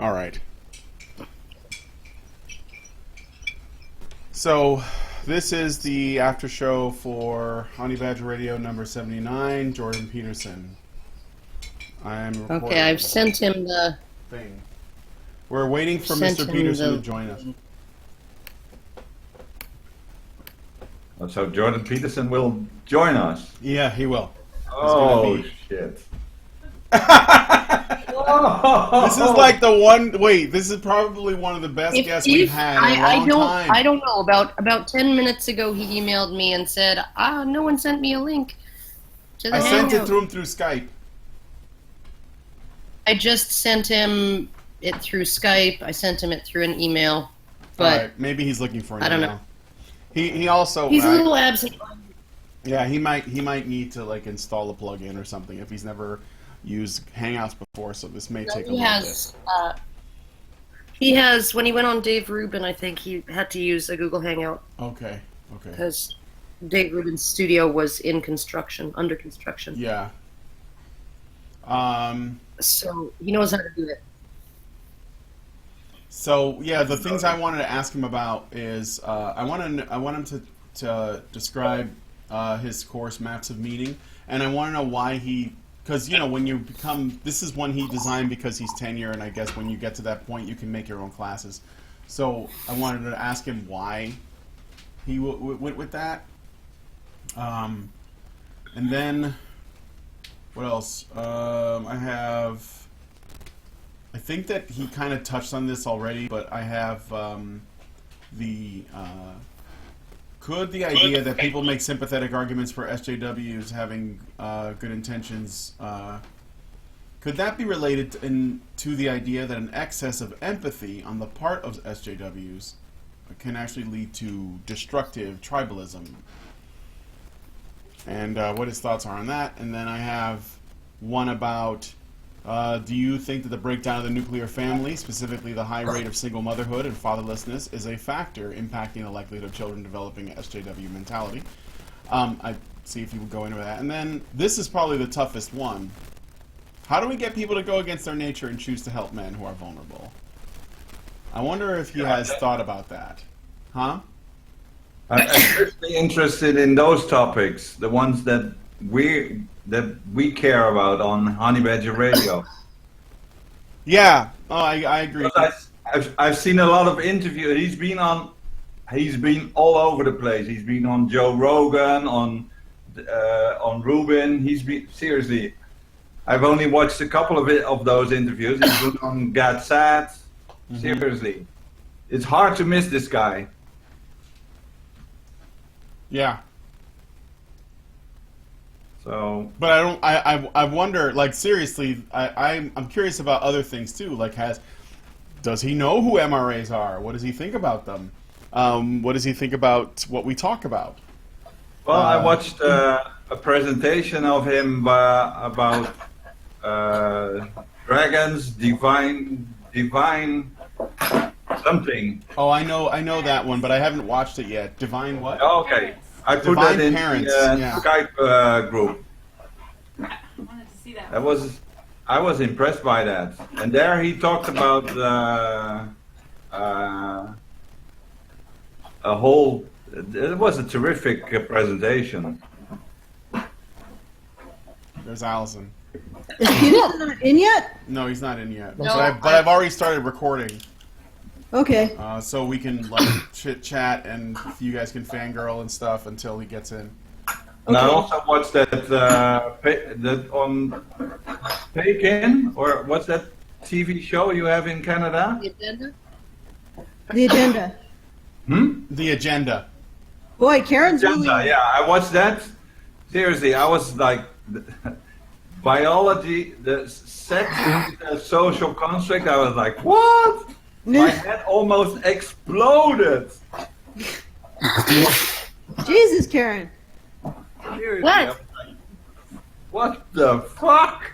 All right. So, this is the after show for Honey Badger Radio number 79, Jordan Peterson. I'm recording. Okay, I've sent him the thing. We're waiting for Sent Mr. him Peterson the- to join us. So Jordan Peterson will join us. Yeah, he will. Oh, be- shit. This is like the one. Wait, this is probably one of the best guests we've had in a long time. I don't know. About 10 minutes ago, he emailed me and said, no one sent me a link to the I sent it Hangout." to him through Skype. I just sent him it through Skype. I sent him it through an email. But All right, maybe he's looking for an I don't email. know. He also He's a little absent. yeah, he might need to like install a plugin or something if he's never used Hangouts before, so this may take a little bit. He has, when he went on Dave Rubin, I think he had to use a Google Hangout Okay. because Dave Rubin's studio was under construction. Yeah. So he knows how to do it. So yeah, the things I wanted to ask him about is I want him to describe his course Maps of Meaning, and I want to know why because when you become, this is one he designed because he's tenure, and I guess when you get to that point, you can make your own classes. So I wanted to ask him why he went with that, and then what else? I think that he kind of touched on this already, but I have could the idea that people make sympathetic arguments for SJWs having good intentions, could that be related to the idea that an excess of empathy on the part of SJWs can actually lead to destructive tribalism? And what his thoughts are on that. And then I have one about, do you think that the breakdown of the nuclear family, specifically the high rate of single motherhood and fatherlessness, is a factor impacting the likelihood of children developing SJW mentality? I see if you would go into that. And then this is probably the toughest one. How do we get people to go against their nature and choose to help men who are vulnerable? I wonder if he has thought about that. Huh? I'm especially interested in those topics, the ones that we care about on Honey Badger Radio. Yeah, I agree. I've seen a lot of interviews. He's been all over the place. He's been on Joe Rogan, on Rubin. Seriously. I've only watched a couple of those interviews. He's been on Gatsat. Seriously, it's hard to miss this guy. Yeah. So, but I wonder, like, seriously, I'm curious about other things too. Like, does he know who MRAs are? What does he think about them? What does he think about what we talk about? Well, I watched a presentation of him about dragons, divine something. Oh, I know that one, but I haven't watched it yet. Divine what? Okay. I put Divine that in Parents, the yeah. Skype group. I wanted to see that. I was impressed by that. And there he talked about it was a terrific presentation. There's Allison. Is Peterson not in yet? No, he's not in yet. No, but I've already started recording. Okay. So we can like chit chat and you guys can fangirl and stuff until he gets in. And I also watched that on Pekin, or what's that TV show you have in Canada? The agenda? The agenda. The Agenda. Boy, Karen's really... Yeah, I watched that. Seriously, I was like, biology, the sex, the social construct. I was like, what? My head almost exploded. Jesus, Karen. Seriously, What? I was like, what the fuck?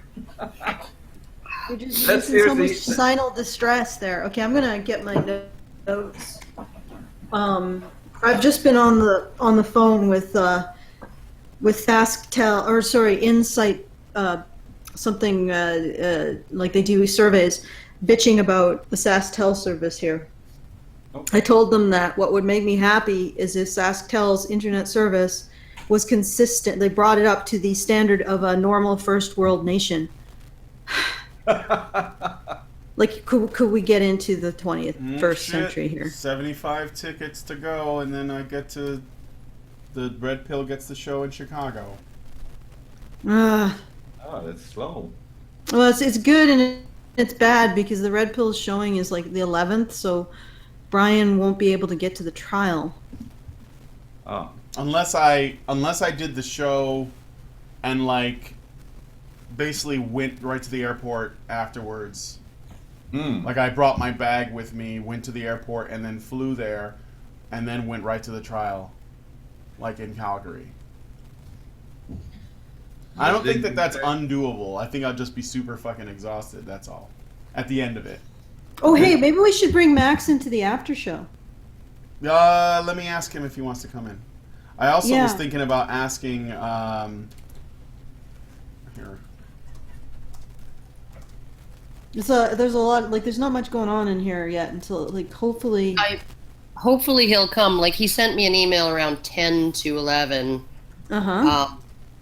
You're just That's using so much seriously- signal distress there. Okay, I'm gonna get my notes. I've just been on the phone with Fasttel, or sorry, Insight, something like they do surveys, bitching about the SaskTel service here. Okay. I told them that what would make me happy is if SaskTel's internet service was consistent. They brought it up to the standard of a normal first world nation. Like, could we get into the 21st century here? 75 tickets to go, and then I get to... The Red Pill gets the show in Chicago. Uh, Oh, that's slow. well, it's good and it's bad because the Red Pill showing is like the 11th, so Brian won't be able to get to the trial. Oh. Unless I did the show and, like, basically went right to the airport afterwards. Like, I brought my bag with me, went to the airport, and then flew there, and then went right to the trial, like in Calgary. I don't think that that's undoable. I think I'll just be super fucking exhausted, that's all. At the end of it. Oh, hey, maybe we should bring Max into the after show. Let me ask him if he wants to come in. I also Yeah. was thinking about asking, here. There's a lot, like, there's not much going on in here yet until, like, hopefully. Hopefully he'll come. Like, he sent me an email around 10 to 11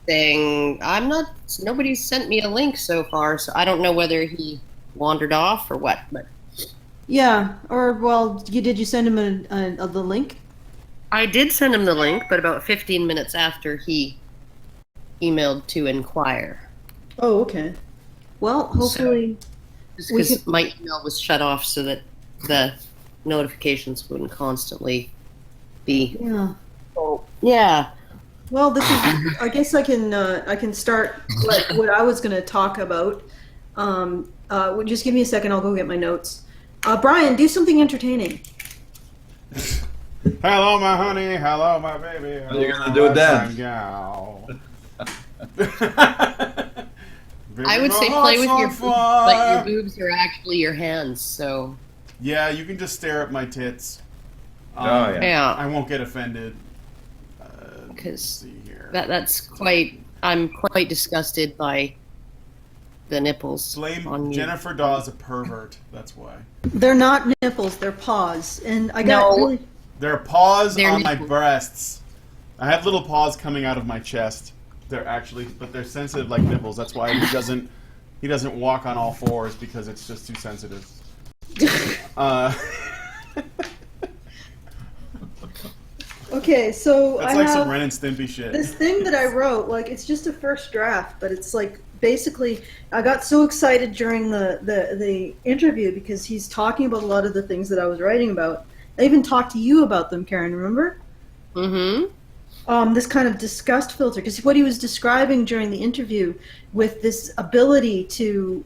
saying, nobody's sent me a link so far, so I don't know whether he wandered off or what. But Yeah, or, well, did you send him the link? I did send him the link, but about 15 minutes after he emailed to inquire. Oh, okay. Well, hopefully. Because my email was shut off so that the notifications wouldn't constantly be. Yeah. Oh, yeah. Well, this is. I guess I can start what I was going to talk about. Just give me a second. I'll go get my notes. Brian, do something entertaining. Hello, my honey. Hello, my baby. What are you gonna do with that? Gal. I would say play with your boobs, but your boobs are actually your hands, so. Yeah, you can just stare at my tits. Oh, yeah. Yeah. I won't get offended. Because Let's see here. I'm quite disgusted by the nipples on Blame you. Jennifer Dawes a pervert. That's why. They're not nipples. They're paws. And I got No. really. There are paws They're on my nipples. breasts. I have little paws coming out of my chest. But they're sensitive like nipples. That's why he doesn't walk on all fours because it's just too sensitive. Okay, so That's I like have some Ren and Stimpy shit. this thing that I wrote. Like, it's just a first draft, but it's like basically I got so excited during the interview because he's talking about a lot of the things that I was writing about. I even talked to you about them, Karen. Remember? Mm-hmm. This kind of disgust filter, because what he was describing during the interview with this ability to,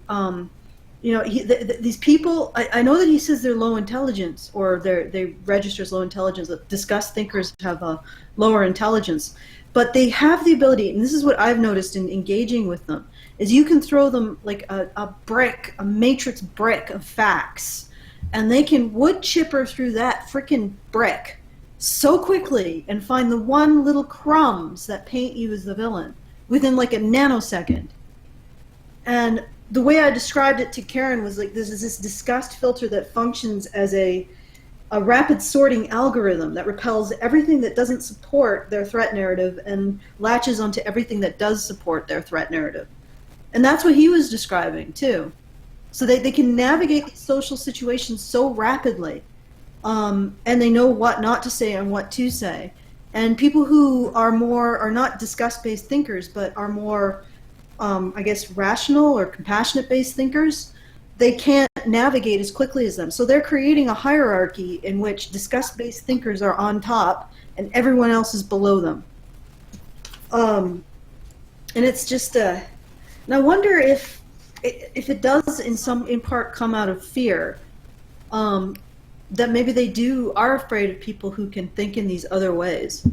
these people, I know that he says they're low intelligence, or they register as low intelligence, that disgust thinkers have a lower intelligence, but they have the ability, and this is what I've noticed in engaging with them, is you can throw them like a matrix brick of facts, and they can wood chipper through that freaking brick so quickly and find the one little crumbs that paint you as the villain within like a nanosecond. And the way I described it to Karen was like this disgust filter that functions as a rapid sorting algorithm that repels everything that doesn't support their threat narrative and latches onto everything that does support their threat narrative. And that's what he was describing too. So they can navigate these social situations so rapidly. And they know what not to say and what to say. And people who are not disgust-based thinkers, but are more, I guess, rational or compassionate-based thinkers, they can't navigate as quickly as them. So they're creating a hierarchy in which disgust-based thinkers are on top and everyone else is below them. And it's just, and I wonder if it does in part come out of fear. That maybe they are afraid of people who can think in these other ways.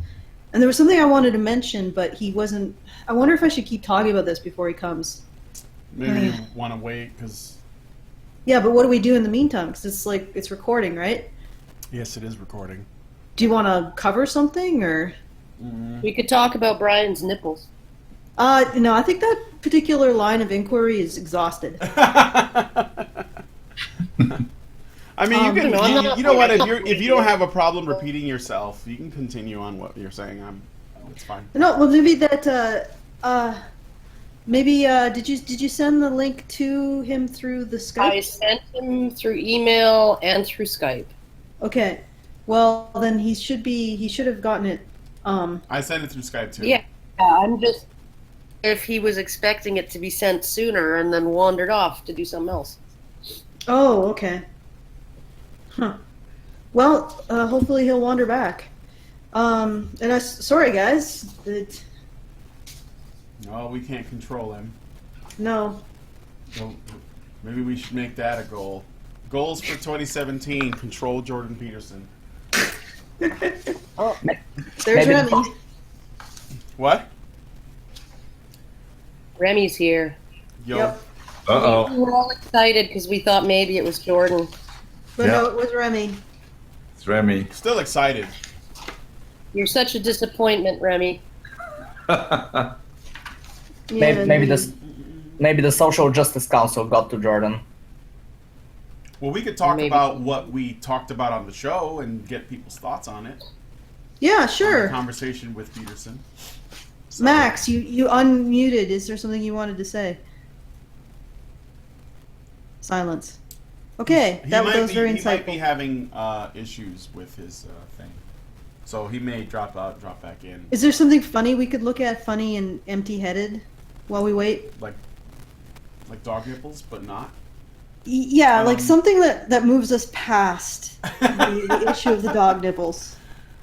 And there was something I wanted to mention, but he wasn't. I wonder if I should keep talking about this before he comes. Maybe you want to wait because. Yeah, but what do we do in the meantime? Because it's recording, right? Yes, it is recording. Do you want to cover something or? We could talk about Brian's nipples. No, I think that particular line of inquiry is exhausted. I mean, you can. no, I'm not- You know what? If you don't have a problem repeating yourself, you can continue on what you're saying. It's fine. No, well, maybe that. Did you send the link to him through the Skype? I sent him through email and through Skype. Okay. Well, then he should have gotten it. I sent it through Skype too. Yeah, I'm just if he was expecting it to be sent sooner and then wandered off to do something else. Oh, okay. Huh. Well, hopefully he'll wander back. Sorry guys. No, we can't control him. No. So maybe we should make that a goal. Goals for 2017: control Jordan Peterson. Oh, There's Maybe- Remy. What? Remy's here. Yo. Yep. Uh-oh. We were all excited because we thought maybe it was Jordan. But Yeah. no, it was Remy. It's Remy. Still excited. You're such a disappointment, Remy. Yeah, Maybe the Social Justice Council got to Jordan. Well, we could talk Maybe. about what we talked about on the show and get people's thoughts on it. Yeah, On the sure. conversation with Peterson. So- Max, you unmuted. Is there something you wanted to say? Silence. Okay, that was very He might be insightful. having issues with his thing, so he may drop back in. Is there something funny we could look at, funny and empty-headed, while we wait? Like dog nipples, but not. Yeah, like Um, something that moves us past the issue of the dog nipples.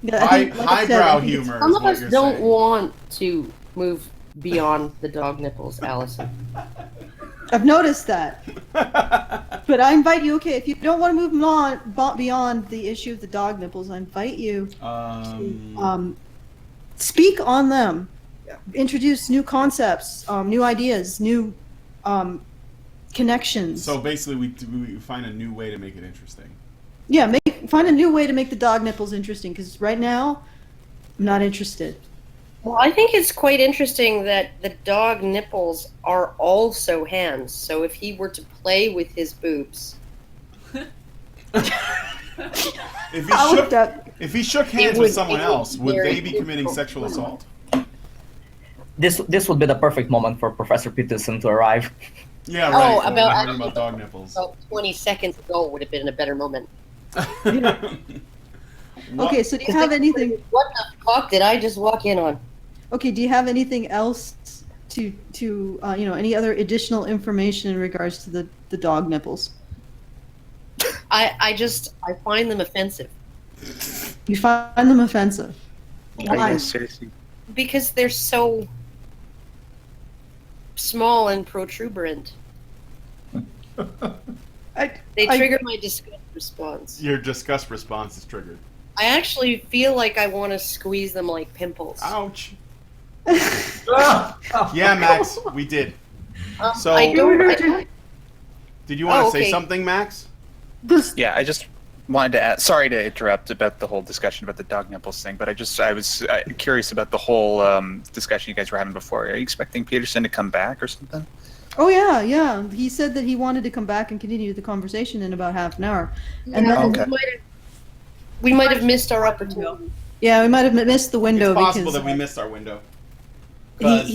Yeah, I think, like I said, I Highbrow think it's- humor. Some is of what us you're don't saying. want to move beyond the dog nipples, Allison. I've noticed that. But I invite you, okay, if you don't want to move beyond the issue of the dog nipples, I invite you to speak on them, introduce new concepts, new ideas, new connections. So basically, we find a new way to make it interesting. Yeah, find a new way to make the dog nipples interesting, because right now, I'm not interested. Well, I think it's quite interesting that the dog nipples are also hands. So if he were to play with his boobs, If I he looked shook, up. if he shook hands with someone else, would they be committing sexual assault? This would be the perfect moment for Professor Peterson to arrive. Yeah, Oh, right. about- I heard about dog nipples. about 20 seconds ago would have been a better moment. Okay, so do you have anything? What the fuck did I just walk in on? Okay, do you have anything else to any other additional information in regards to the dog nipples? I find them offensive You find them offensive. Are you Why? guys seriously? because they're so small and protuberant. They trigger my disgust response. Your disgust response is triggered. I actually feel like I want to squeeze them like pimples. Ouch. Yeah, Max, we did. So- I don't. Did you want to Oh, say okay. something, Max? Yeah, I just wanted to add. Sorry to interrupt about the whole discussion about the dog nipples thing, but I was curious about the whole discussion you guys were having before. Are you expecting Peterson to come back or something? Oh yeah. He said that he wanted to come back and continue the conversation in about half an hour. And Yeah, then, Okay. we might have missed our opportunity. yeah, we might have missed the window It's possible because that we missed our window. he 'Cause,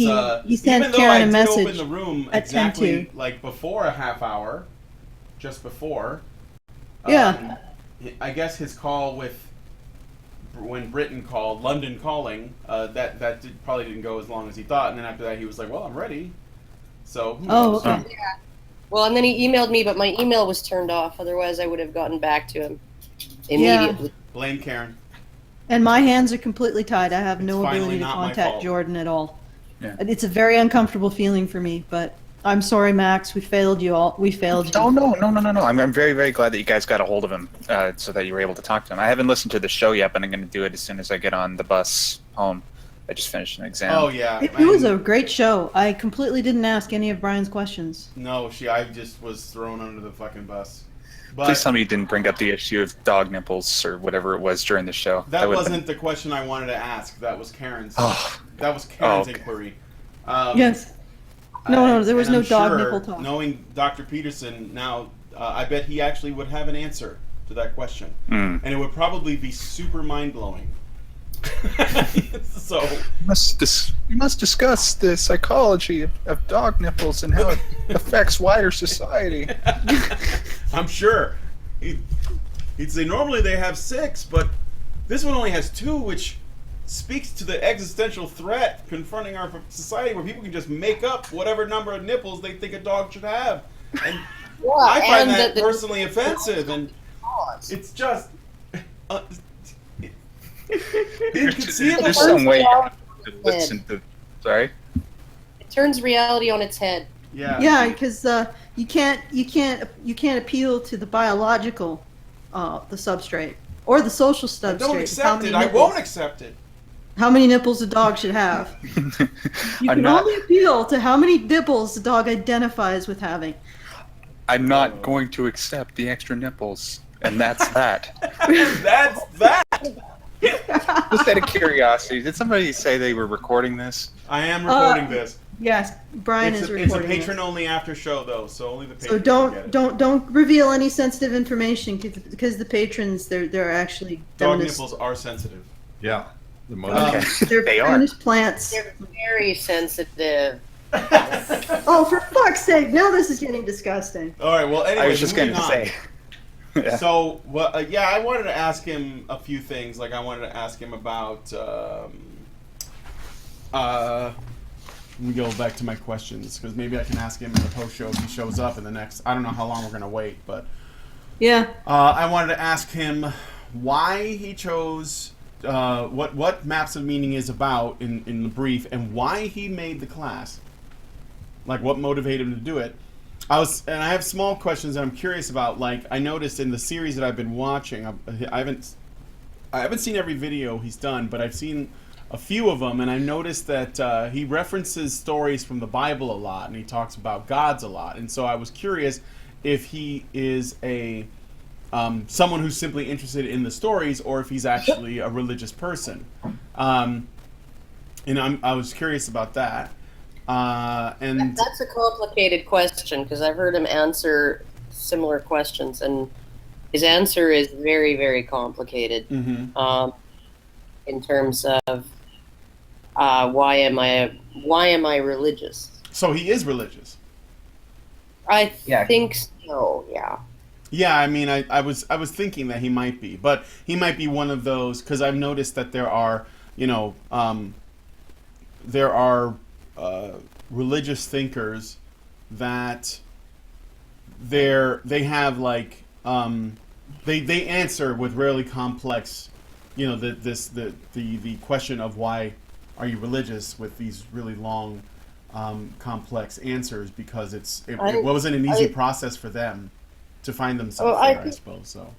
sent even though Karen I a did message open the room at 10 exactly to. like before a half hour, just before. Yeah. I guess his call with when Britain called, London calling, probably didn't go as long as he thought, and then after that he was like, "Well, I'm ready." So. Who Oh, knows? okay. Well, and then he emailed me, but my email was turned off. Otherwise, I would have gotten back to him immediately. Blame Karen. And my hands are completely tied. I have It's no finally ability to not my contact fault. Jordan at all. Yeah. It's a very uncomfortable feeling for me, but I'm sorry, Max. We failed you all. We failed you. Oh no. I'm very, very glad that you guys got a hold of him, so that you were able to talk to him. I haven't listened to the show yet, but I'm going to do it as soon as I get on the bus home. I just finished an exam. Oh yeah. It was a great show. I completely didn't ask any of Brian's questions. No, I just was thrown under the fucking bus. But Please tell me you didn't bring up the issue of dog nipples or whatever it was during the show. that would've wasn't the question I wanted to ask. That was Karen's. Oh. That was Karen's Okay. inquiry. Yes. No, there was and no I'm dog sure, nipple talk. Knowing Dr. Peterson now, I bet he actually would have an answer to that question, Mm. and it would probably be super mind blowing. So You must discuss the psychology of dog nipples and how it affects wider society. I'm sure he'd say normally they have 6, but this one only has 2, which speaks to the existential threat confronting our society, where people can just make up whatever number of nipples they think a dog should have, and I find that personally offensive, and it's just inconceivable. There's some way to listen to. Sorry. It turns reality on its head. Yeah. Yeah, because you can't appeal to the biological, the substrate or the social substrate. I don't How accept many it. I nipples- won't accept it. How many nipples a dog should have? You I'm can not- only appeal to how many nipples the dog identifies with having. I'm not going to accept the extra nipples, and that's that. That's that. Just out of curiosity, did somebody say they were recording this? I am recording this. Yes, Brian It's is a recording. it. patron-only after show, though, so only the patrons So will get it. don't reveal any sensitive information because the patrons they're actually Dog feminist. nipples are sensitive. Yeah. The most. Okay. They're They are. feminist plants. They're very sensitive. Oh, for fuck's sake! Now this is getting disgusting. All right. Well, anyway, I was just going moving to on. say. Yeah. So, yeah, I wanted to ask him a few things. Like, I wanted to ask him about. Let me go back to my questions, because maybe I can ask him in the post show if he shows up in the next. I don't know how long we're gonna wait, but Yeah. I wanted to ask him why he chose what Maps of Meaning is about in the brief, and why he made the class. Like, what motivated him to do it. I have small questions that I'm curious about. Like, I noticed in the series that I've been watching, I haven't seen every video he's done, but I've seen a few of them, and I noticed that he references stories from the Bible a lot, and he talks about gods a lot. And so I was curious if he is someone who's simply interested in the stories, or if he's actually a religious person. And I was curious about that. And That's a complicated question, because I've heard him answer similar questions, and his answer is very, very complicated. Mhm. In terms of why am I religious? So he is religious. I Yeah. think so. Yeah. Yeah, I mean, I was thinking that he might be, but he might be one of those, because I've noticed that there are, religious thinkers that they have like they answer with really complex, the question of why are you religious with these really long, complex answers, because it wasn't an easy process for them to find themselves there, I suppose. So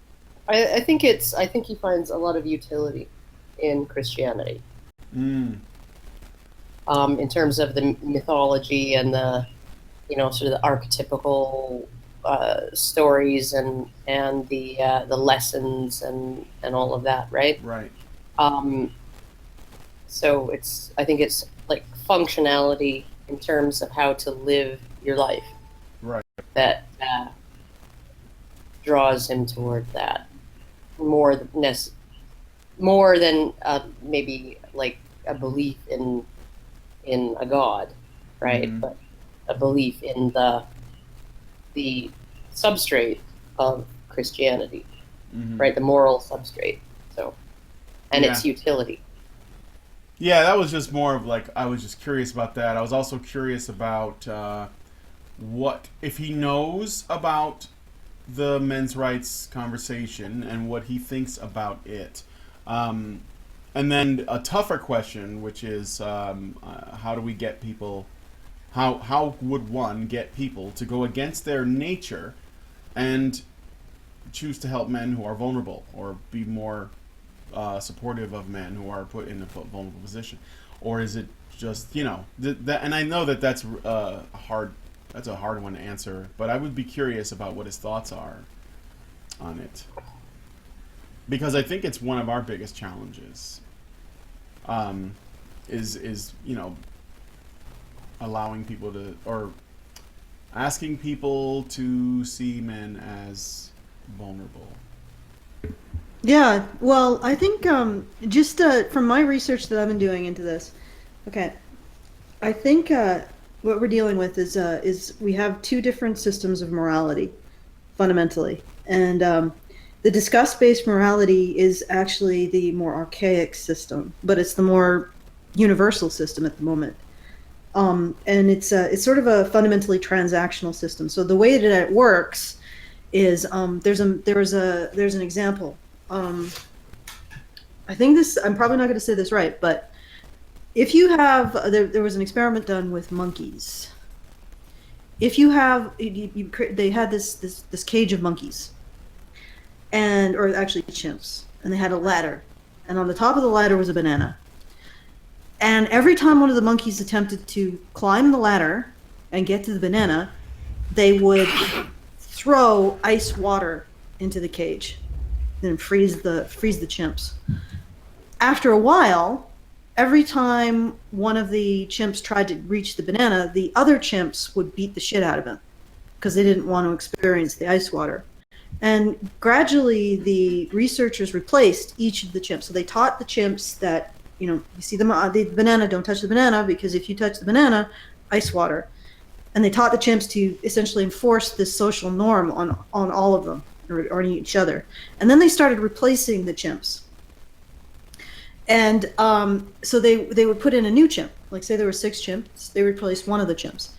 I think he finds a lot of utility in Christianity. In terms of the mythology and the, sort of the archetypical stories and the lessons and all of that, right? right. So I think it's like functionality in terms of how to live your life. Right. That draws him toward that more than maybe like a belief in a god, right? Mhm. But a belief in the substrate of Christianity, Mhm. right? The moral substrate. So, and Yeah. its utility. Yeah, that was just more of like, I was just curious about that. I was also curious about what if he knows about the men's rights conversation and what he thinks about it. And then a tougher question, which is how do we get people? How would one get people to go against their nature and choose to help men who are vulnerable, or be more supportive of men who are put in a vulnerable position? Or is it just, that? And I know that's hard. That's a hard one to answer, but I would be curious about what his thoughts are on it, because I think it's one of our biggest challenges. Is allowing people to, or asking people to see men as vulnerable. Yeah, well, I think just from my research that I've been doing into this, okay, I think what we're dealing with is we have two different systems of morality, fundamentally, and the disgust-based morality is actually the more archaic system, but it's the more universal system at the moment, and it's sort of a fundamentally transactional system. So the way that it works is there's an example. I think this, I'm probably not going to say this right, but if you have, there was an experiment done with monkeys. If you have, they had this cage of monkeys, or actually chimps, and they had a ladder, and on the top of the ladder was a banana. And every time one of the monkeys attempted to climb the ladder and get to the banana, they would throw ice water into the cage and freeze the chimps. After a while, every time one of the chimps tried to reach the banana, the other chimps would beat the shit out of him because they didn't want to experience the ice water. And gradually, the researchers replaced each of the chimps. So they taught the chimps that, you see the banana, don't touch the banana, because if you touch the banana, ice water. And they taught the chimps to essentially enforce this social norm on all of them, or on each other. And then they started replacing the chimps. And so they would put in a new chimp. Like, say there were 6 chimps, they replaced one of the chimps.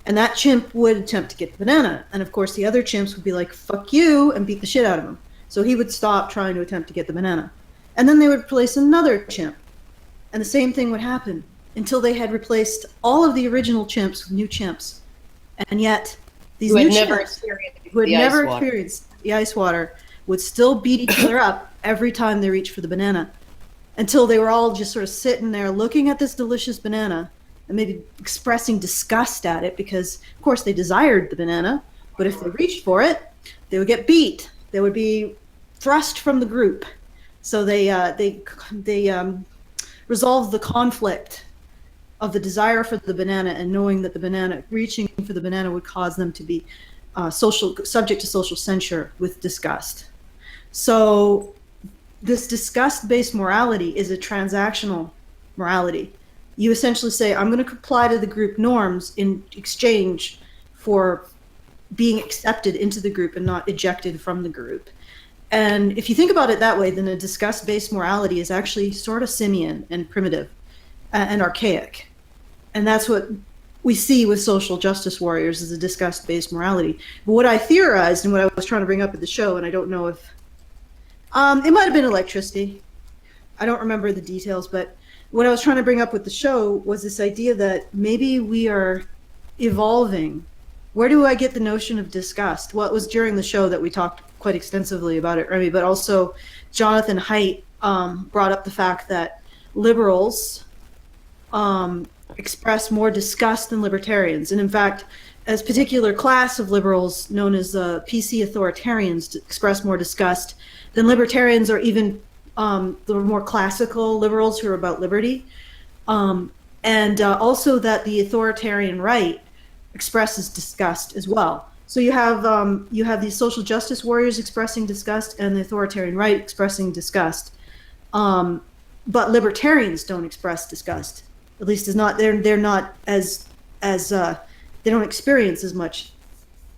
And that chimp would attempt to get the banana. And of course, the other chimps would be like, fuck you, and beat the shit out of him. So he would stop trying to attempt to get the banana. And then they would replace another chimp. And the same thing would happen until they had replaced all of the original chimps with new chimps. And yet, these new chimps who had never experienced the ice water would still beat each other up every time they reached for the banana, until they were all just sort of sitting there looking at this delicious banana and maybe expressing disgust at it because, of course, they desired the banana, but if they reached for it, they would get beat. They would be thrust from the group. So they resolved the conflict of the desire for the banana and knowing that reaching for the banana would cause them to be subject to social censure with disgust. So this disgust-based morality is a transactional morality. You essentially say, I'm going to comply to the group norms in exchange for being accepted into the group and not ejected from the group. And if you think about it that way, then a disgust-based morality is actually sort of simian and primitive and archaic. And that's what we see with social justice warriors, is a disgust-based morality. But what I theorized and what I was trying to bring up at the show, and I don't know if it might have been electricity. I don't remember the details, but what I was trying to bring up with the show was this idea that maybe we are evolving. Where do I get the notion of disgust? Well, it was during the show that we talked quite extensively about it, Remy, but also Jonathan Haidt brought up the fact that liberals express more disgust than libertarians. And in fact, a particular class of liberals known as PC authoritarians express more disgust than libertarians, or even the more classical liberals who are about liberty. And also that the authoritarian right expresses disgust as well. So you have these social justice warriors expressing disgust and the authoritarian right expressing disgust. But libertarians don't express disgust. At least they're not as they don't experience as much.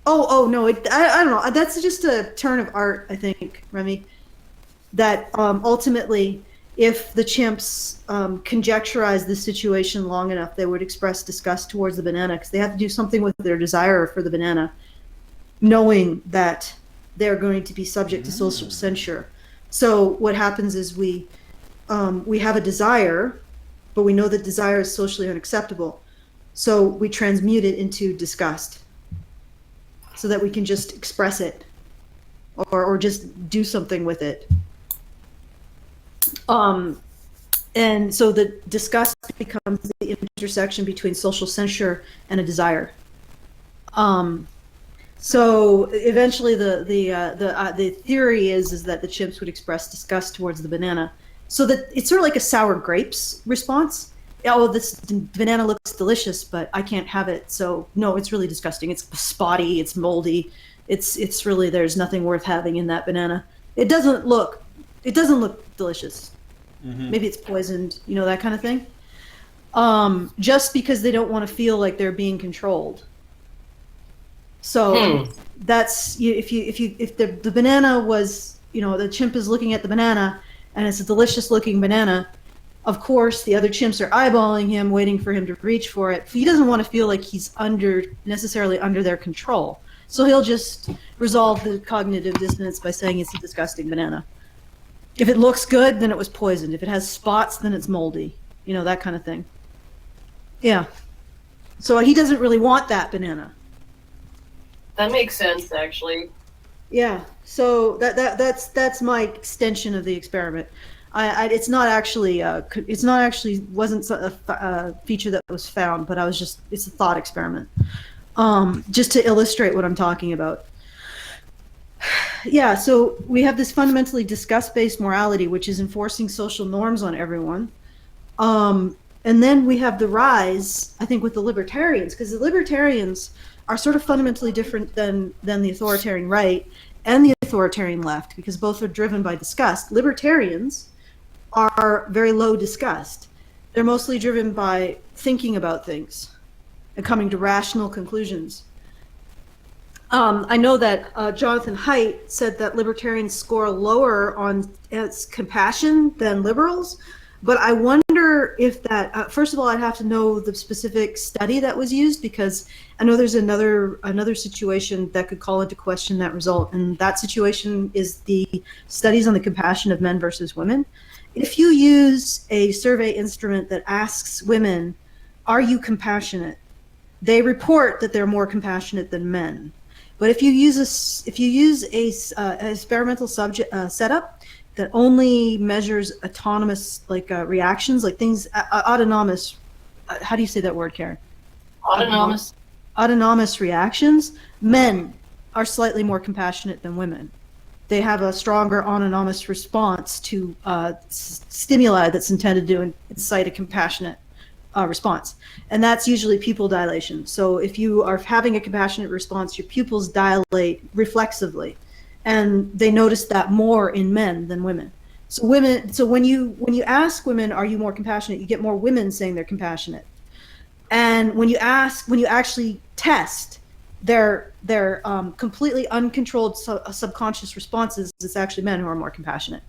Oh no, I don't know. That's just a turn of art, I think, Remy. That ultimately, if the chimps conjecturize the situation long enough, they would express disgust towards the banana because they have to do something with their desire for the banana, knowing that they're going to be subject to social censure. So what happens is we have a desire, but we know that desire is socially unacceptable. So we transmute it into disgust so that we can just express it or just do something with it. And so the disgust becomes the intersection between social censure and a desire. So eventually the theory is that the chimps would express disgust towards the banana, so that it's sort of like a sour grapes response. oh, this banana looks delicious, but I can't have it. So no, it's really disgusting. It's spotty. It's moldy. It's really, there's nothing worth having in that banana. It doesn't look delicious. Maybe it's poisoned, that kind of thing. Just because they don't want to feel like they're being controlled. So that's, if the banana was, the chimp is looking at the banana and it's a delicious looking banana, of course the other chimps are eyeballing him, waiting for him to reach for it. He doesn't want to feel like he's necessarily under their control. So he'll just resolve the cognitive dissonance by saying it's a disgusting banana. If it looks good, then it was poisoned. If it has spots, then it's moldy. That kind of thing. Yeah. So he doesn't really want that banana. That makes sense, actually. Yeah. So that's my extension of the experiment. It's not actually wasn't a feature that was found, but it's a thought experiment. Just to illustrate what I'm talking about. Yeah, so we have this fundamentally disgust-based morality, which is enforcing social norms on everyone. And then we have the rise, I think, with the libertarians, because the libertarians are sort of fundamentally different than the authoritarian right and the authoritarian left, because both are driven by disgust. Libertarians are very low disgust. They're mostly driven by thinking about things and coming to rational conclusions. I know that Jonathan Haidt said that libertarians score lower on compassion than liberals, but I wonder if that, first of all, I'd have to know the specific study that was used, because I know there's another situation that could call into question that result, and that situation is the studies on the compassion of men versus women. If you use a survey instrument that asks women, are you compassionate? They report that they're more compassionate than men. But if you use a experimental subject setup that only measures autonomous reactions, like things autonomous. How do you say that word, Karen? Autonomous. Autonomous reactions. Men are slightly more compassionate than women. They have a stronger autonomous response to stimuli that's intended to incite a compassionate response, and that's usually pupil dilation. So if you are having a compassionate response, your pupils dilate reflexively, and they notice that more in men than women. So when you ask women, are you more compassionate, you get more women saying they're compassionate. And when you actually test their completely uncontrolled subconscious responses, it's actually men who are more compassionate.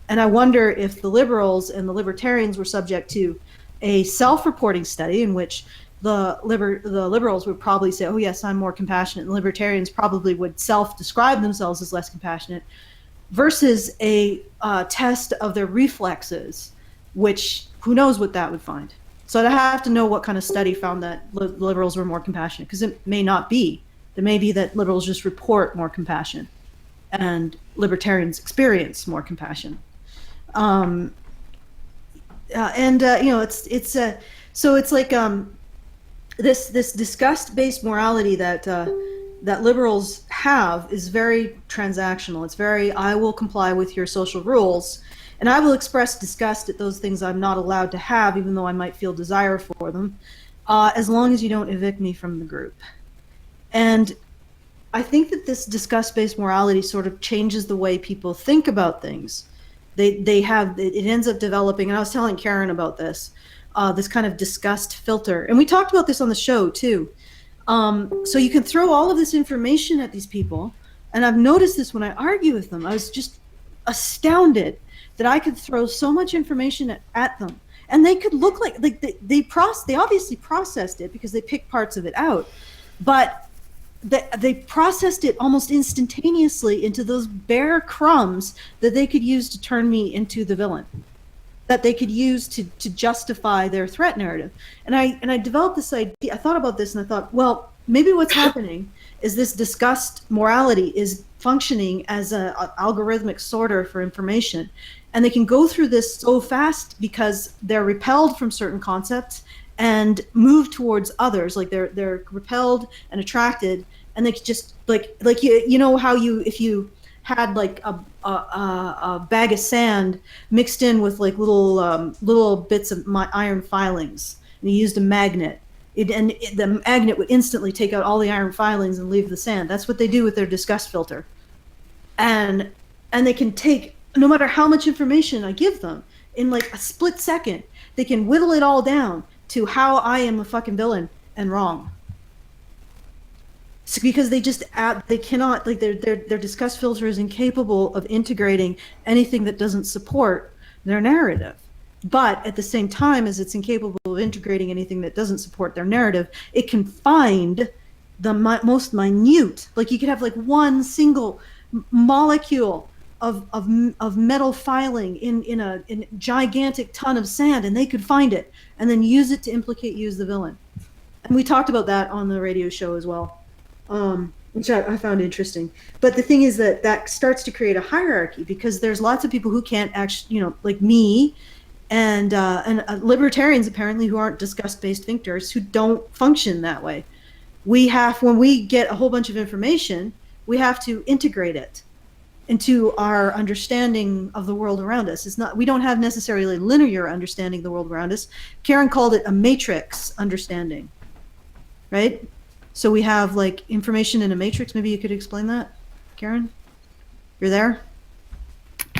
And I wonder if the liberals and the libertarians were subject to a self-reporting study in which the liberals would probably say, oh yes, I'm more compassionate, and the libertarians probably would self-describe themselves as less compassionate, versus a test of their reflexes, which who knows what that would find. So I'd have to know what kind of study found that liberals were more compassionate, because it may not be. It may be that liberals just report more compassion and libertarians experience more compassion. So it's like this disgust-based morality that liberals have is very transactional. It's very, I will comply with your social rules, and I will express disgust at those things I'm not allowed to have, even though I might feel desire for them, as long as you don't evict me from the group. And I think that this disgust-based morality sort of changes the way people think about things. It ends up developing, and I was telling Karen about this kind of disgust filter. And we talked about this on the show too. So you can throw all of this information at these people, and I've noticed this when I argue with them. I was just astounded that I could throw so much information at them, and they could look like they obviously processed it because they picked parts of it out, but they processed it almost instantaneously into those bare crumbs that they could use to turn me into the villain, that they could use to justify their threat narrative. And I developed this idea. I thought about this and I thought, well, maybe what's happening is this disgust morality is functioning as an algorithmic sorter for information. And they can go through this so fast because they're repelled from certain concepts and move towards others. Like they're repelled and attracted, and they just like you know how if you had like a bag of sand mixed in with like little bits of iron filings, and he used a magnet. The magnet would instantly take out all the iron filings and leave the sand. That's what they do with their disgust filter, and they can take, no matter how much information I give them, in like a split second, they can whittle it all down to how I am a fucking villain and wrong. So because they cannot, like, their disgust filter is incapable of integrating anything that doesn't support their narrative. But at the same time as it's incapable of integrating anything that doesn't support their narrative, it can find the most minute, like you could have like one single molecule of metal filing in a gigantic ton of sand, and they could find it and then use it to implicate you as the villain. And we talked about that on the radio show as well, which I found interesting. But the thing is that starts to create a hierarchy, because there's lots of people who can't actually, like me, and libertarians apparently, who aren't disgust-based thinkers, who don't function that way. When we get a whole bunch of information, we have to integrate it into our understanding of the world around us. We don't have necessarily linear understanding of the world around us. Karen called it a matrix understanding, right? So we have like information in a matrix. Maybe you could explain that, Karen? You're there?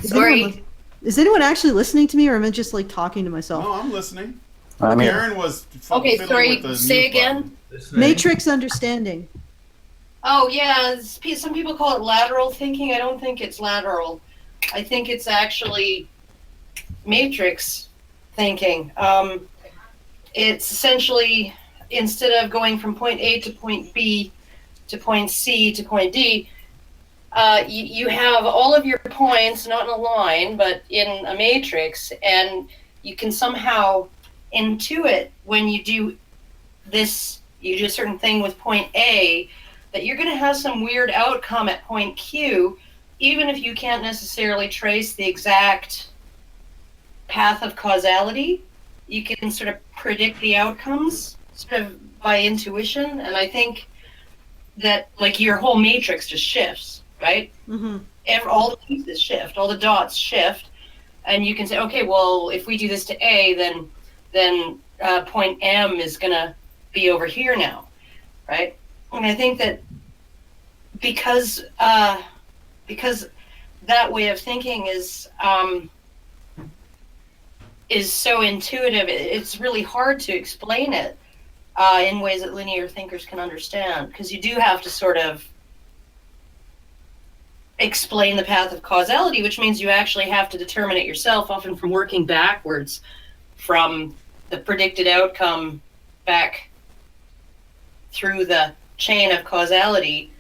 Sorry. Is anyone actually listening to me, or am I just like talking to myself? No, I'm listening. I'm here. Karen was Okay, fiddling sorry, with the say mute again. button. Matrix understanding. Oh yeah, some people call it lateral thinking. I don't think it's lateral. I think it's actually matrix thinking. It's essentially, instead of going from point A to point B to point C to point D, you have all of your points not in a line but in a matrix, and you can somehow intuit when you do this, you do a certain thing with point A, that you're going to have some weird outcome at point Q, even if you can't necessarily trace the exact path of causality. You can sort of predict the outcomes sort of by intuition. And I think that like your whole matrix just shifts, right? Mm-hmm. All the pieces shift, all the dots shift, and you can say, okay, well, if we do this to A, then point M is going to be over here now, right? And I think that because that way of thinking is so intuitive, it's really hard to explain it in ways that linear thinkers can understand, because you do have to sort of explain the path of causality, which means you actually have to determine it yourself, often from working backwards from the predicted outcome back through the chain of causality,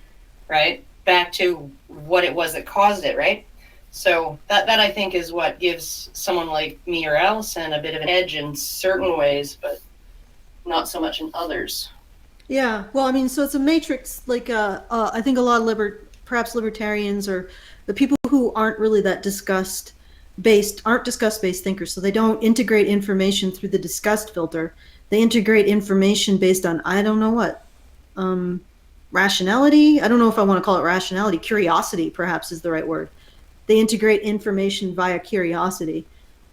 right, back to what it was that caused it, right? So that I think is what gives someone like me or Allison a bit of an edge in certain ways, but not so much in others. Yeah, well, I mean, so it's a matrix. Like, I think a lot of perhaps libertarians, or the people who aren't really that disgust-based thinkers. So they don't integrate information through the disgust filter. They integrate information based on, I don't know what, rationality. I don't know if I want to call it rationality. Curiosity, perhaps, is the right word. They integrate information via curiosity.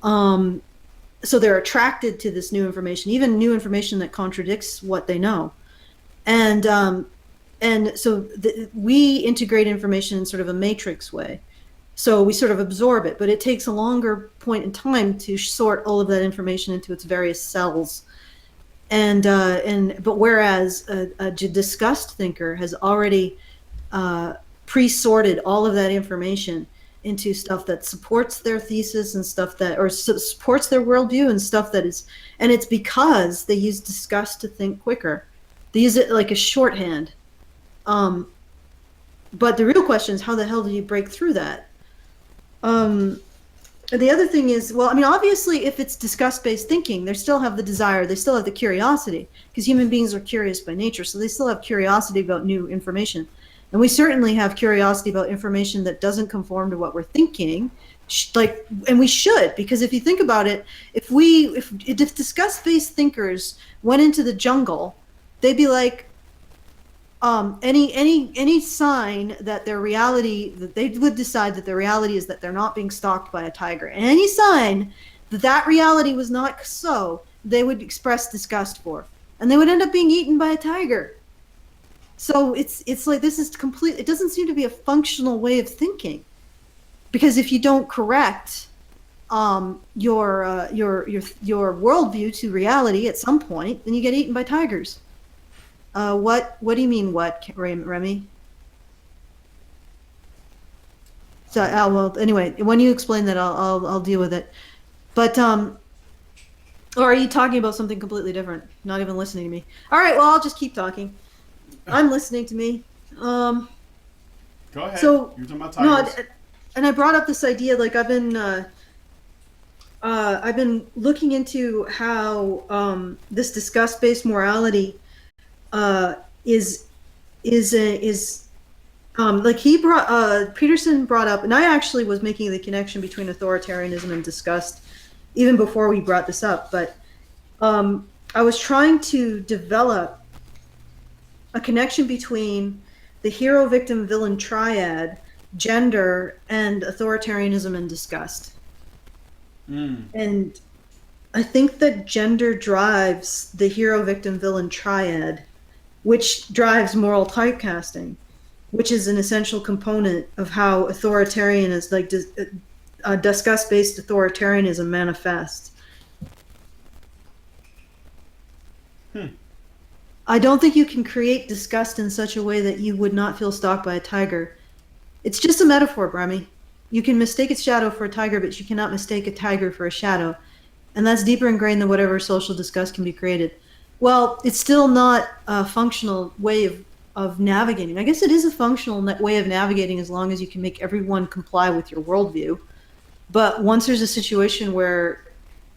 So they're attracted to this new information, even new information that contradicts what they know. And so we integrate information in sort of a matrix way. So we sort of absorb it, but it takes a longer point in time to sort all of that information into its various cells. But whereas a disgust thinker has already pre-sorted all of that information into stuff that supports their thesis and stuff that, or supports their worldview, and stuff that is, and it's because they use disgust to think quicker. They use it like a shorthand. But the real question is, how the hell do you break through that? The other thing is, well, I mean, obviously, if it's disgust-based thinking, they still have the desire, they still have the curiosity, because human beings are curious by nature, so they still have curiosity about new information. And we certainly have curiosity about information that doesn't conform to what we're thinking, and we should, because if you think about it, if disgust-based thinkers went into the jungle, they'd be like, any sign that their reality, that they would decide that their reality is that they're not being stalked by a tiger. And any sign that that reality was not so, they would express disgust for, and they would end up being eaten by a tiger. So it's like, this is complete. It doesn't seem to be a functional way of thinking, because if you don't correct your worldview to reality at some point, then you get eaten by tigers. What do you mean? What, Remy? So, well, anyway, when you explain that, I'll deal with it. But or are you talking about something completely different? Not even listening to me. All right, well, I'll just keep talking. I'm listening to me. Go ahead. So You're talking about no, tigers. and I brought up this idea. Like, I've been looking into how this disgust-based morality is like he brought Peterson brought up, and I actually was making the connection between authoritarianism and disgust even before we brought this up. But I was trying to develop a connection between the hero, victim, villain triad, gender, and authoritarianism and disgust. And I think that gender drives the hero, victim, villain triad, which drives moral typecasting, which is an essential component of how authoritarian is, like, disgust-based authoritarianism manifests. I don't think you can create disgust in such a way that you would not feel stalked by a tiger. It's just a metaphor, Brahmi. You can mistake its shadow for a tiger, but you cannot mistake a tiger for a shadow. And that's deeper ingrained than whatever social disgust can be created. Well, it's still not a functional way of navigating. I guess it is a functional way of navigating as long as you can make everyone comply with your worldview. But once there's a situation where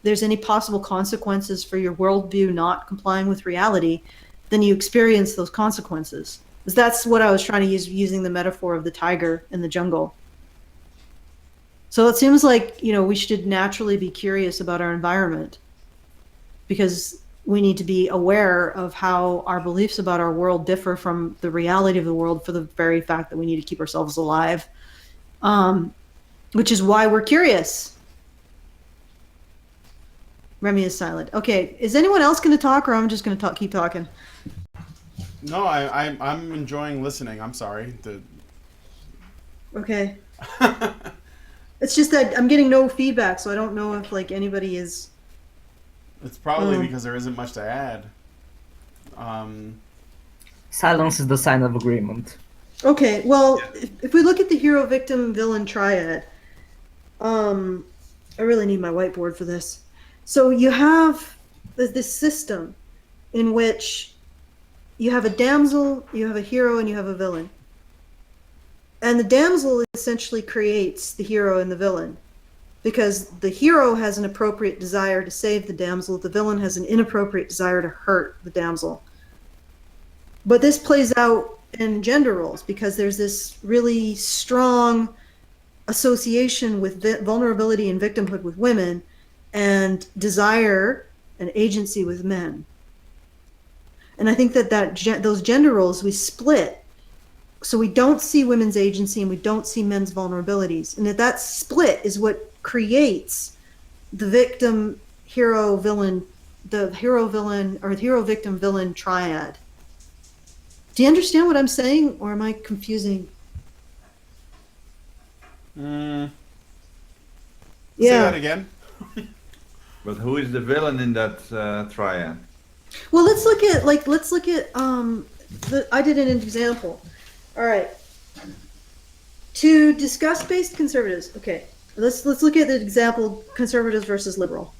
there's any possible consequences for your worldview not complying with reality, then you experience those consequences. That's what I was trying to use, using the metaphor of the tiger in the jungle. So it seems like, we should naturally be curious about our environment, because we need to be aware of how our beliefs about our world differ from the reality of the world, for the very fact that we need to keep ourselves alive, which is why we're curious. Remy is silent. Okay, is anyone else going to talk, or I'm just going to keep talking? No, I'm enjoying listening. I'm sorry. Okay. It's just that I'm getting no feedback, so I don't know if, like, anybody is... It's probably because there isn't much to add. Silence is the sign of agreement. Okay, well, if we look at the hero, victim, villain triad, I really need my whiteboard for this. So you have this system in which you have a damsel, you have a hero, and you have a villain. And the damsel essentially creates the hero and the villain, because the hero has an appropriate desire to save the damsel, the villain has an inappropriate desire to hurt the damsel. But this plays out in gender roles, because there's this really strong association with vulnerability and victimhood with women, and desire and agency with men. And I think that those gender roles we split, so we don't see women's agency and we don't see men's vulnerabilities. And that split is what creates the victim, hero, villain, the hero, villain, or hero, victim, villain triad. Do you understand what I'm saying, or am I confusing? Say Yeah. that again. But who is the villain in that triad? Well, let's look at I did an example. All right. To disgust-based conservatives. Okay. Let's look at the example, conservatives versus liberal.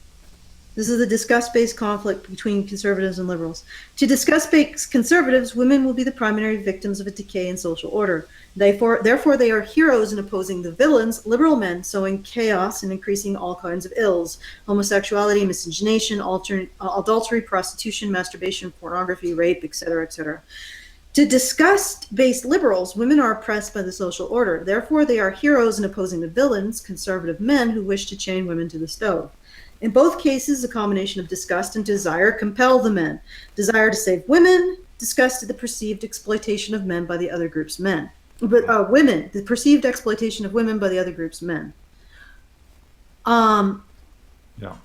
This is the disgust-based conflict between conservatives and liberals. To disgust-based conservatives, women will be the primary victims of a decay in social order. Therefore, they are heroes in opposing the villains, liberal men, sowing chaos and increasing all kinds of ills: homosexuality, miscegenation, adultery, prostitution, masturbation, pornography, rape, etc., etc. To disgust-based liberals, women are oppressed by the social order. Therefore, they are heroes in opposing the villains, conservative men who wish to chain women to the stove. In both cases, a combination of disgust and desire compel the men. Desire to save women, discussed the perceived exploitation of men by the other group's men. But women, the perceived exploitation of women by the other group's men. Yeah.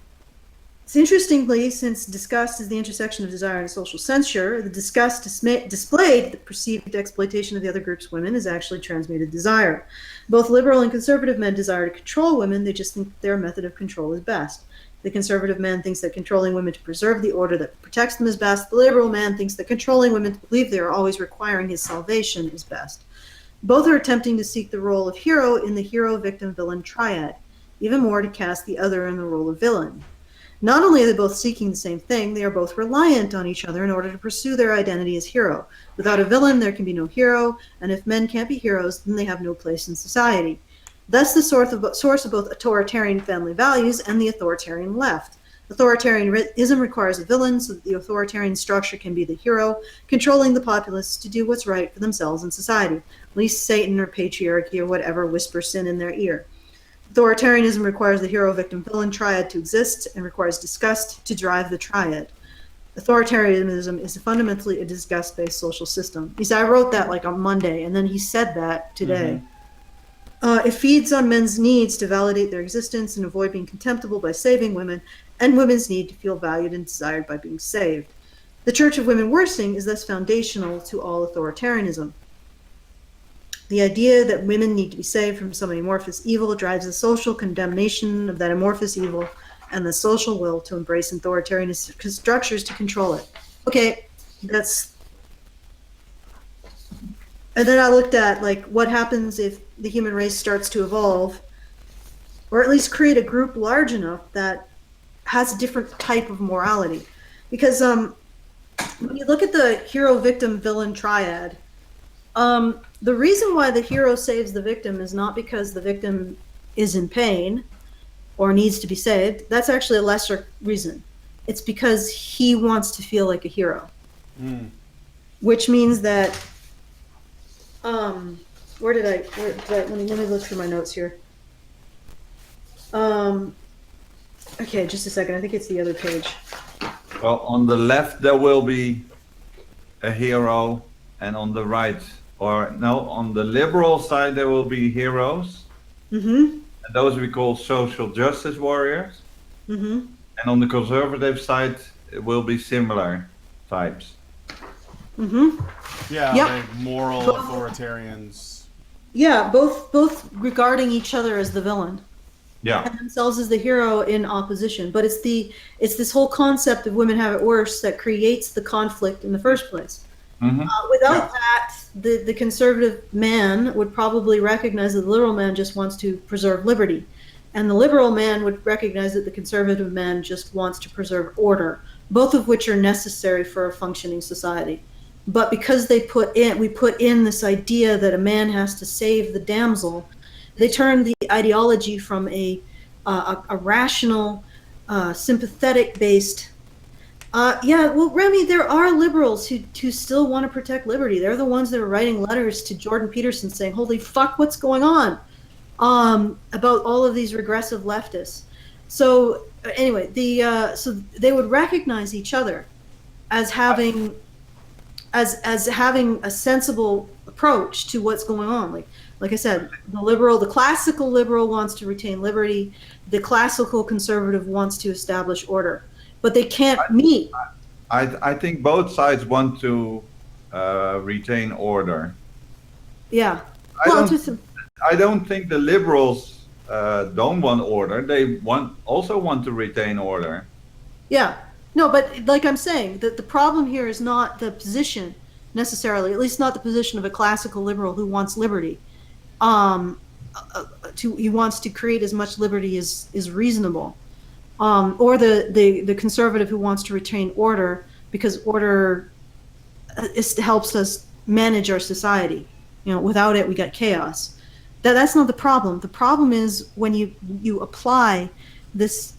It's interestingly, since disgust is the intersection of desire and social censure, the disgust displayed the perceived exploitation of the other group's women is actually transmuted desire. Both liberal and conservative men desire to control women, they just think their method of control is best. The conservative man thinks that controlling women to preserve the order that protects them is best. The liberal man thinks that controlling women to believe they are always requiring his salvation is best. Both are attempting to seek the role of hero in the hero-victim-villain triad, even more to cast the other in the role of villain. Not only are they both seeking the same thing, they are both reliant on each other in order to pursue their identity as hero. Without a villain, there can be no hero, and if men can't be heroes, then they have no place in society. Thus the source of both authoritarian family values and the authoritarian left. Authoritarianism requires a villain so that the authoritarian structure can be the hero, controlling the populace to do what's right for themselves and society, lest Satan or patriarchy or whatever whisper sin in their ear. Authoritarianism requires the hero-victim-villain triad to exist and requires disgust to drive the triad. Authoritarianism is fundamentally a disgust-based social system. He said, I wrote that like on Monday, and then he said that today. It feeds on men's needs to validate their existence and avoid being contemptible by saving women, and women's need to feel valued and desired by being saved. The Church of Women Worsting is thus foundational to all authoritarianism. The idea that women need to be saved from some amorphous evil drives the social condemnation of that amorphous evil and the social will to embrace authoritarian structures to control it. Okay, that's... And then I looked at, like, what happens if the human race starts to evolve, or at least create a group large enough that has a different type of morality. Because when you look at the hero-victim-villain triad, the reason why the hero saves the victim is not because the victim is in pain or needs to be saved. That's actually a lesser reason. It's because he wants to feel like a hero. Which means that, let me look through my notes here. Okay, just a second. I think it's the other page. Well, on the left there will be a hero, and on the right, or no, on the liberal side there will be heroes. And those we call social justice warriors. And on the conservative side it will be similar types. Yeah, Yep. like moral authoritarians. Yeah, both regarding each other as the villain. Yeah. And themselves as the hero in opposition. But it's this whole concept of women have it worse that creates the conflict in the first place. Without that, the conservative man would probably recognize that the liberal man just wants to preserve liberty. And the liberal man would recognize that the conservative man just wants to preserve order, both of which are necessary for a functioning society. But because we put in this idea that a man has to save the damsel, they turn the ideology from a rational, sympathetic-based. Well, Remy, there are liberals who still want to protect liberty. They're the ones that are writing letters to Jordan Peterson saying, "Holy fuck, what's going on?" About all of these regressive leftists. So anyway, so they would recognize each other as having a sensible approach to what's going on. Like I said, the classical liberal wants to retain liberty. The classical conservative wants to establish order, but they can't meet. I think both sides want to retain order. Yeah. I don't think the liberals don't want order. They also want to retain order. Yeah. No, but like I'm saying, the problem here is not the position necessarily, at least not the position of a classical liberal who wants liberty. He wants to create as much liberty as is reasonable. Or the conservative who wants to retain order because order helps us manage our society. Without it, we got chaos. That's not the problem. The problem is when you apply this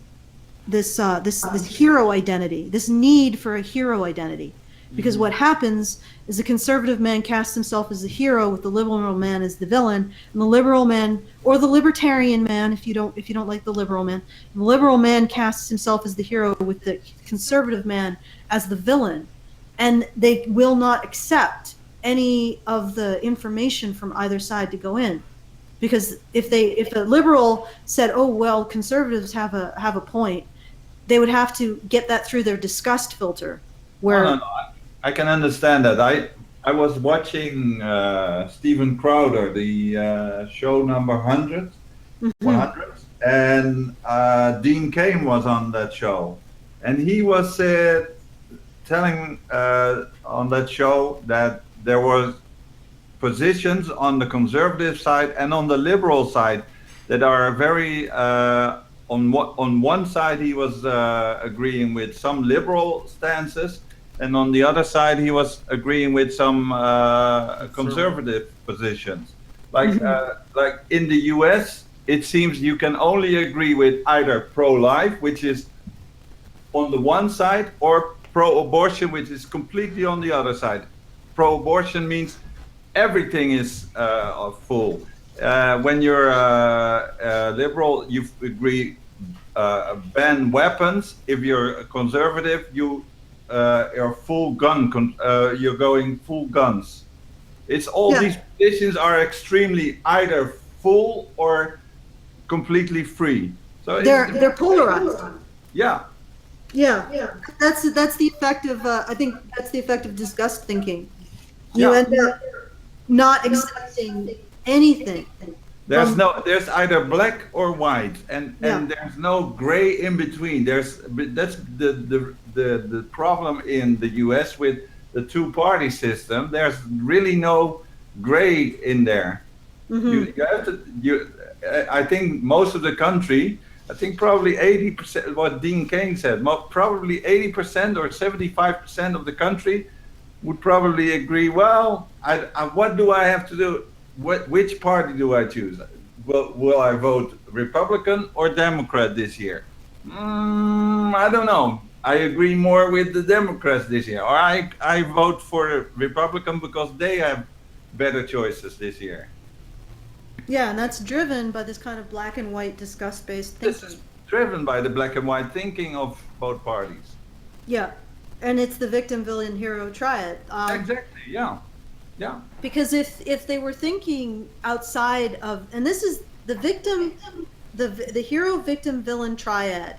hero identity, this need for a hero identity. Because what happens is the conservative man casts himself as the hero with the liberal man as the villain, and the liberal man, or the libertarian man, if you don't like the liberal man, casts himself as the hero with the conservative man as the villain. and they will not accept any of the information from either side to go in. Because if a liberal said, "Oh well, conservatives have a point," they would have to get that through their disgust filter. Where No. I can understand that. I was watching Steven Crowder, the show number 100, 100, and Dean Cain was on that show, and he was telling on that show that there was positions on the conservative side and on the liberal side that are very on one side he was agreeing with some liberal stances, and on the other side he was agreeing with some conservative positions. Like in the US, it seems you can only agree with either pro-life, which is on the one side, or pro-abortion, which is completely on the other side. Pro-abortion means everything is full. When you're liberal, you agree ban weapons. If you're a conservative, you're full gun. You're going full guns. It's all these positions are extremely either full or completely free. So they're polarized. Yeah. Yeah. That's the effect of I think that's the effect of disgust thinking. You end up not accepting anything. There's either black or white, and there's no gray in between. That's the problem in the US with the two-party system. There's really no gray in there. You have to. I think most of the country. I think probably 80%. What Dean Cain said. Probably 80% or 75% of the country would probably agree. Well, what do I have to do? Which party do I choose? Will I vote Republican or Democrat this year? I don't know. I agree more with the Democrats this year, or I vote for Republican because they have better choices this year. Yeah, and that's driven by this kind of black and white disgust-based thinking. This is driven by the black and white thinking of both parties. Yeah, and it's the victim, villain, hero triad. Exactly. Yeah. Because if they were thinking outside of, and this is the victim, the hero, victim, villain triad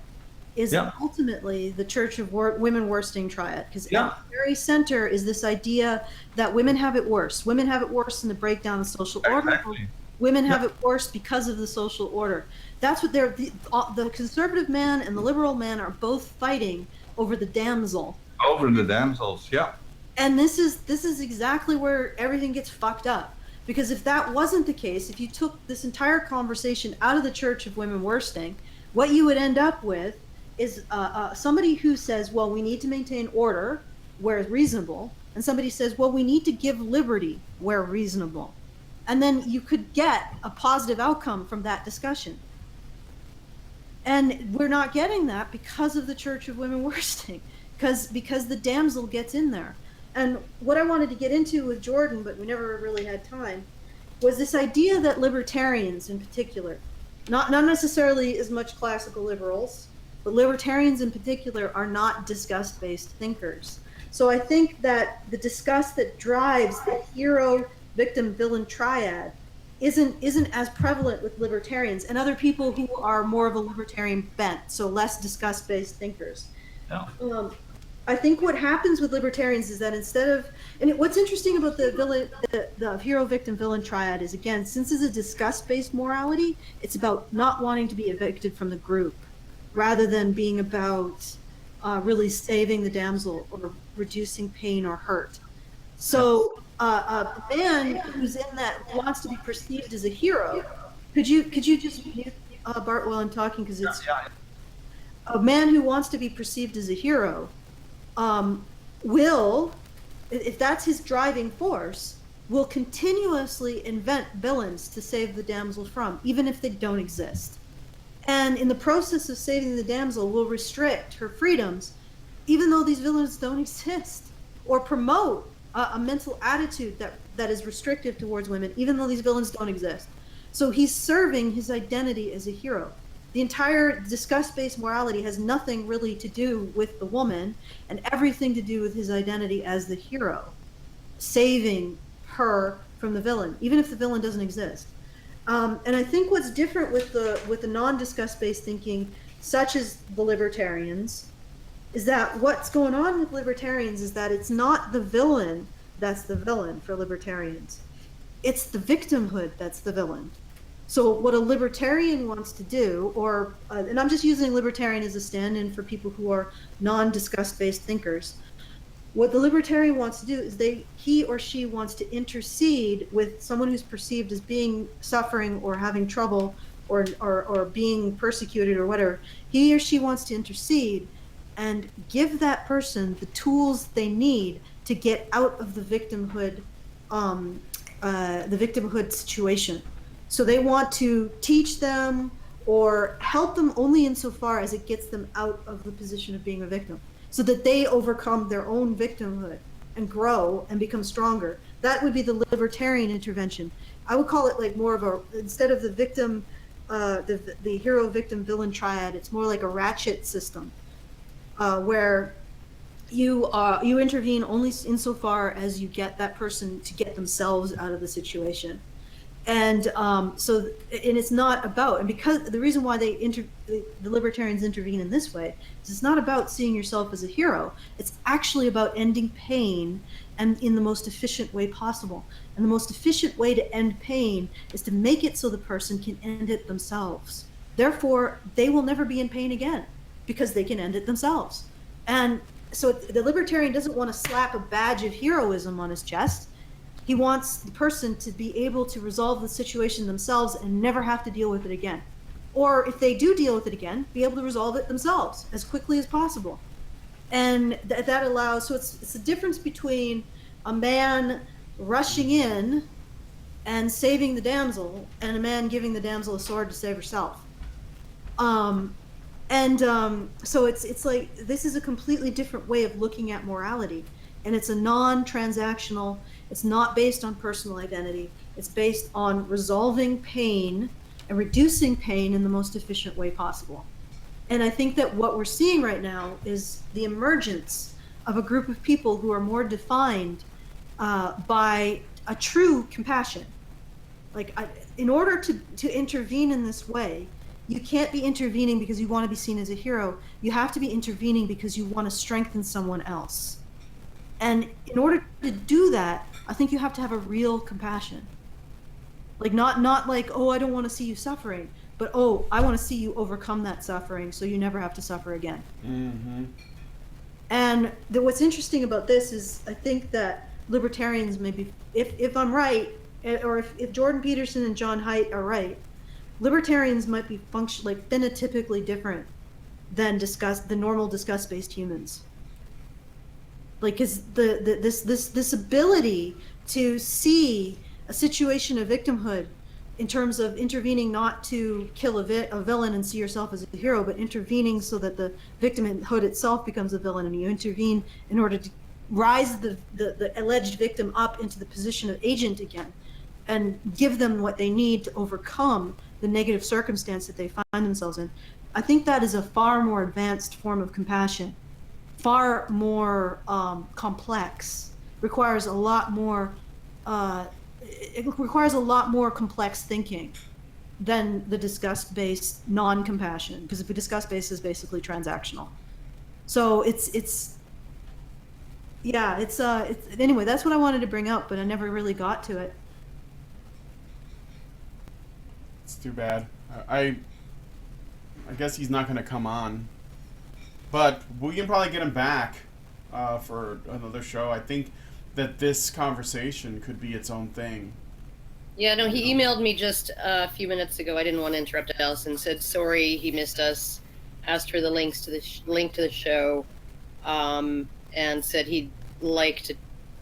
is ultimately the Church of Women Worsting triad. Because at the very center is this idea that women have it worse. Women have it worse in the breakdown of social order. Exactly. Women have it worse because of the social order. That's what the conservative man and the liberal man are both fighting over the damsel. Over the damsels, yeah. And this is exactly where everything gets fucked up. Because if that wasn't the case, if you took this entire conversation out of the Church of Women Worsting, what you would end up with is somebody who says, well, we need to maintain order where reasonable, and somebody says, well, we need to give liberty where reasonable. And then you could get a positive outcome from that discussion. And we're not getting that because of the Church of Women Worsting, because the damsel gets in there. And what I wanted to get into with Jordan, but we never really had time, was this idea that libertarians in particular, not necessarily as much classical liberals, but libertarians in particular are not disgust-based thinkers. So I think that the disgust that drives the hero, victim, villain triad isn't as prevalent with libertarians and other people who are more of a libertarian bent, so less disgust-based thinkers. No. I think what happens with libertarians is that instead of, and what's interesting about the hero, victim, villain triad is, again, since it's a disgust-based morality, it's about not wanting to be evicted from the group, rather than being about really saving the damsel or reducing pain or hurt. So a man who's in that wants to be perceived as a hero, could you just mute Bart while I'm talking, because it's a man who wants to be perceived as a hero. Will, if that's his driving force, will continuously invent villains to save the damsel from, even if they don't exist. And in the process of saving the damsel, will restrict her freedoms, even though these villains don't exist, or promote a mental attitude that is restrictive towards women, even though these villains don't exist. So he's serving his identity as a hero. the entire disgust-based morality has nothing really to do with the woman and everything to do with his identity as the hero, saving her from the villain, even if the villain doesn't exist. And I think what's different with the non-disgust-based thinking, such as the libertarians, is that what's going on with libertarians is that it's not the villain that's the villain for libertarians. It's the victimhood that's the villain. So what a libertarian wants to do, or and I'm just using libertarian as a stand-in for people who are non-disgust-based thinkers. What the libertarian wants to do is he or she wants to intercede with someone who's perceived as being suffering or having trouble or being persecuted or whatever. He or she wants to intercede and give that person the tools they need to get out of the victimhood situation. So they want to teach them or help them only insofar as it gets them out of the position of being a victim, so that they overcome their own victimhood and grow and become stronger. That would be the libertarian intervention. I would call it like more of a, instead of the victim, the hero, victim, villain triad, it's more like a ratchet system, where you intervene only insofar as you get that person to get themselves out of the situation. And and it's not about, and because the reason why the libertarians intervene in this way is it's not about seeing yourself as a hero. It's actually about ending pain, and in the most efficient way possible. And the most efficient way to end pain is to make it so the person can end it themselves. Therefore, they will never be in pain again because they can end it themselves. And so the libertarian doesn't want to slap a badge of heroism on his chest. He wants the person to be able to resolve the situation themselves and never have to deal with it again. Or if they do deal with it again, be able to resolve it themselves as quickly as possible. And that allows, so it's the difference between a man rushing in and saving the damsel and a man giving the damsel a sword to save herself. So it's like, this is a completely different way of looking at morality. And it's a non-transactional, it's not based on personal identity. It's based on resolving pain and reducing pain in the most efficient way possible. And I think that what we're seeing right now is the emergence of a group of people who are more defined by a true compassion. Like, in order to intervene in this way, you can't be intervening because you want to be seen as a hero. You have to be intervening because you want to strengthen someone else. And in order to do that, I think you have to have a real compassion. Like, not like, oh, I don't want to see you suffering, but, oh, I want to see you overcome that suffering so you never have to suffer again. Mm-hmm. And what's interesting about this is I think that libertarians maybe, if I'm right, or if Jordan Peterson and John Haidt are right, libertarians might be phenotypically different than the normal disgust-based humans. Like, because this ability to see a situation of victimhood in terms of intervening not to kill a villain and see yourself as a hero, but intervening so that the victimhood itself becomes a villain, and you intervene in order to rise the alleged victim up into the position of agent again and give them what they need to overcome the negative circumstance that they find themselves in. I think that is a far more advanced form of compassion, far more complex, requires a lot more complex thinking than the disgust-based non-compassion, because the disgust-based is basically transactional. So anyway, that's what I wanted to bring up, but I never really got to it. It's too bad. I guess he's not going to come on, but we can probably get him back for another show. I think that this conversation could be its own thing. Yeah, no, he emailed me just a few minutes ago. I didn't want to interrupt Allison. Said sorry he missed us. Asked for the link to the show, and said he'd like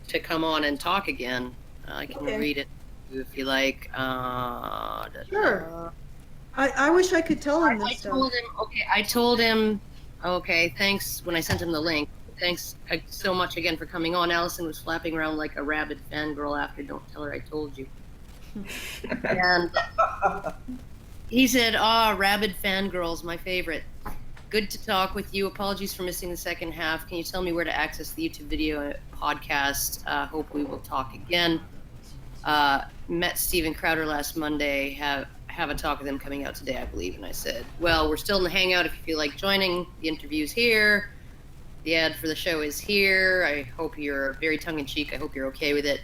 to come on and talk again. I can read it if you like. Sure. I wish I could tell him this stuff. I told him, okay, thanks when I sent him the link. Thanks so much again for coming on. Allison was flapping around like a rabid fangirl after Don't Tell Her I Told You. And He said, rabid fangirls, my favorite. Good to talk with you. Apologies for missing the second half. Can you tell me where to access the YouTube video podcast? Hope we will talk again. Met Steven Crowder last Monday. Have a talk with him coming out today, I believe. And I said, well, we're still in the hangout if you feel like joining. The interview's here. The ad for the show is here. I hope you're very tongue-in-cheek. I hope you're okay with it.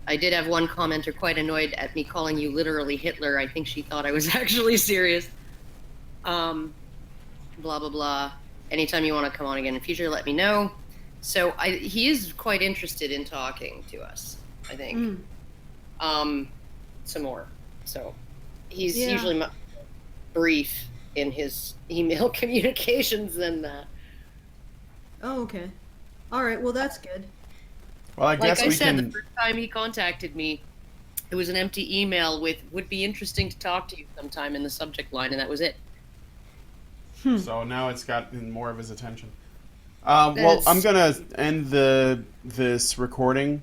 I did have one commenter quite annoyed at me calling you literally Hitler. I think she thought I was actually serious. Blah, blah, blah. Anytime you want to come on again in the future, let me know. So he is quite interested in talking to us, I think. Some more. So he's usually brief in his email communications than that. Oh, okay. All right. Well, that's good. Well, I guess Like I we said, can. the first time he contacted me, it was an empty email with "would be interesting to talk to you sometime" in the subject line, and that was it. So now it's gotten more of his attention. Well, I'm gonna end this recording.